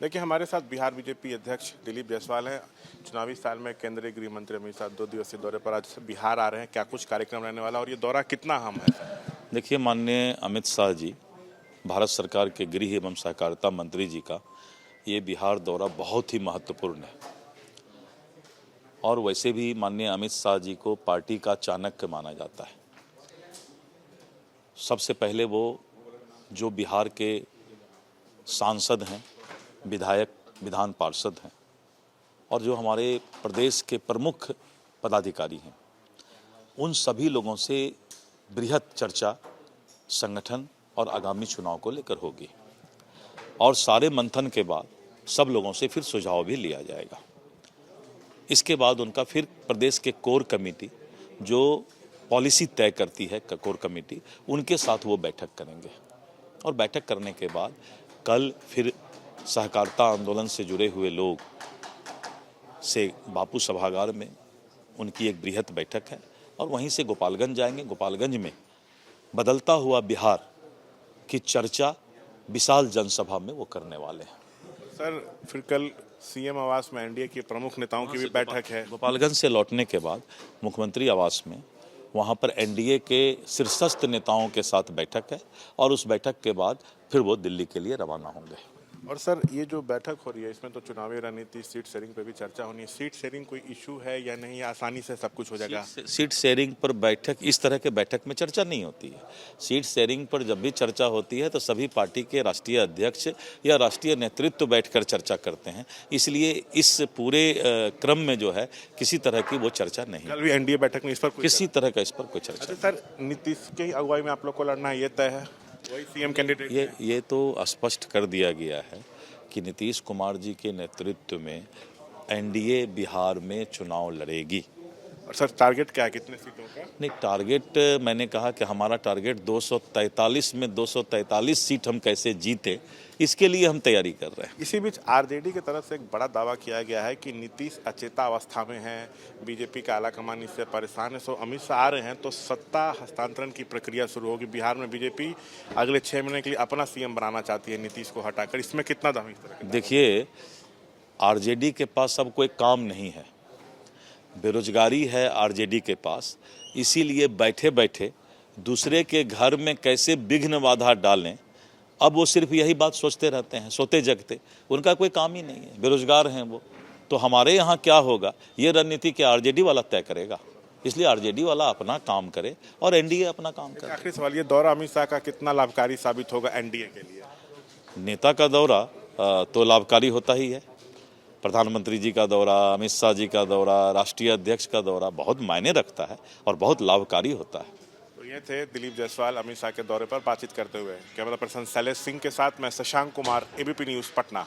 देखिए, हमारे साथ बिहार बीजेपी अध्यक्ष दिलीप जायसवाल हैं। चुनावी साल में केंद्रीय गृह मंत्री अमित शाह 2 दिवसीय दौरे पर आज बिहार आ रहे हैं। क्या कुछ कार्यक्रम रहने वाला और ये दौरा कितना अहम है? देखिए, माननीय अमित शाह जी, भारत सरकार के गृह एवं सहकारिता मंत्री जी का ये बिहार दौरा बहुत ही महत्वपूर्ण है। और वैसे भी माननीय अमित शाह जी को पार्टी का चाणक्य माना जाता है। सबसे पहले वो जो बिहार के सांसद हैं, विधायक, विधान पार्षद हैं और जो हमारे प्रदेश के प्रमुख पदाधिकारी हैं, उन सभी लोगों से बृहत चर्चा संगठन और आगामी चुनाव को लेकर होगी और सारे मंथन के बाद सब लोगों से फिर सुझाव भी लिया जाएगा। इसके बाद उनका फिर प्रदेश के कोर कमेटी जो पॉलिसी तय करती है, कोर कमेटी, उनके साथ वो बैठक करेंगे और बैठक करने के बाद कल फिर सहकारिता आंदोलन से जुड़े हुए लोग से बापू सभागार में उनकी एक बृहत बैठक है और वहीं से गोपालगंज जाएंगे। गोपालगंज में बदलता हुआ बिहार की चर्चा विशाल जनसभा में वो करने वाले हैं। सर, फिर कल सीएम आवास में एनडीए के प्रमुख नेताओं की भी बैठक है। गोपालगंज से लौटने के बाद मुख्यमंत्री आवास में वहाँ पर एनडीए के शीर्षस्थ नेताओं के साथ बैठक है और उस बैठक के बाद फिर वो दिल्ली के लिए रवाना होंगे। और सर, ये जो बैठक हो रही है इसमें तो चुनावी रणनीति, सीट शेयरिंग पे भी चर्चा होनी है। सीट शेयरिंग कोई इशू है या नहीं, आसानी से सब कुछ हो जाएगा? सीट शेयरिंग पर बैठक, इस तरह के बैठक में चर्चा नहीं होती है। सीट शेयरिंग पर जब भी चर्चा होती है तो सभी पार्टी के राष्ट्रीय अध्यक्ष या राष्ट्रीय नेतृत्व बैठकर चर्चा करते हैं। इसलिए इस पूरे क्रम में जो है किसी तरह की वो चर्चा नहीं। कल भी एनडीए बैठक में इस पर किसी तरह का इस पर कोई चर्चा। अच्छा सर, नीतीश की अगुवाई में आप लोग को लड़ना है, ये तय है? वही सीएम कैंडिडेट ये तो स्पष्ट कर दिया गया है कि नीतीश कुमार जी के नेतृत्व में एनडीए बिहार में चुनाव लड़ेगी। और सर, टारगेट क्या है, कितने सीटों का? नहीं, टारगेट मैंने कहा कि हमारा टारगेट 243 में 243 सीट हम कैसे जीते, इसके लिए हम तैयारी कर रहे हैं। इसी बीच आरजेडी की तरफ से एक बड़ा दावा किया गया है कि नीतीश अचेता अवस्था में हैं, बीजेपी का आलाकमान इससे परेशान है। सो अमित शाह आ रहे हैं तो सत्ता हस्तांतरण की प्रक्रिया शुरू होगी। बिहार में बीजेपी अगले 6 महीने के लिए अपना सीएम बनाना चाहती है नीतीश को हटाकर। इसमें कितना दम इस तरह? देखिए, आरजेडी के पास अब कोई काम नहीं है, बेरोजगारी है आरजेडी के पास। इसीलिए बैठे बैठे दूसरे के घर में कैसे विघ्न बाधा डालें, अब वो सिर्फ यही बात सोचते रहते हैं, सोते जगते। उनका कोई काम ही नहीं है, बेरोजगार हैं वो। तो हमारे यहाँ क्या होगा ये रणनीति के आरजेडी वाला तय करेगा। इसलिए आरजेडी वाला अपना काम करे और एनडीए अपना काम करे। आखिरी सवाल, ये दौरा अमित शाह का कितना लाभकारी साबित होगा एनडीए के लिए? नेता का दौरा तो लाभकारी होता ही है। प्रधानमंत्री जी का दौरा, अमित शाह जी का दौरा, राष्ट्रीय अध्यक्ष का दौरा बहुत मायने रखता है और बहुत लाभकारी होता है। तो ये थे दिलीप जायसवाल अमित शाह के दौरे पर बातचीत करते हुए। कैमरा पर्सन शैलेश सिंह के साथ मैं शशांक कुमार, एबीपी न्यूज़, पटना।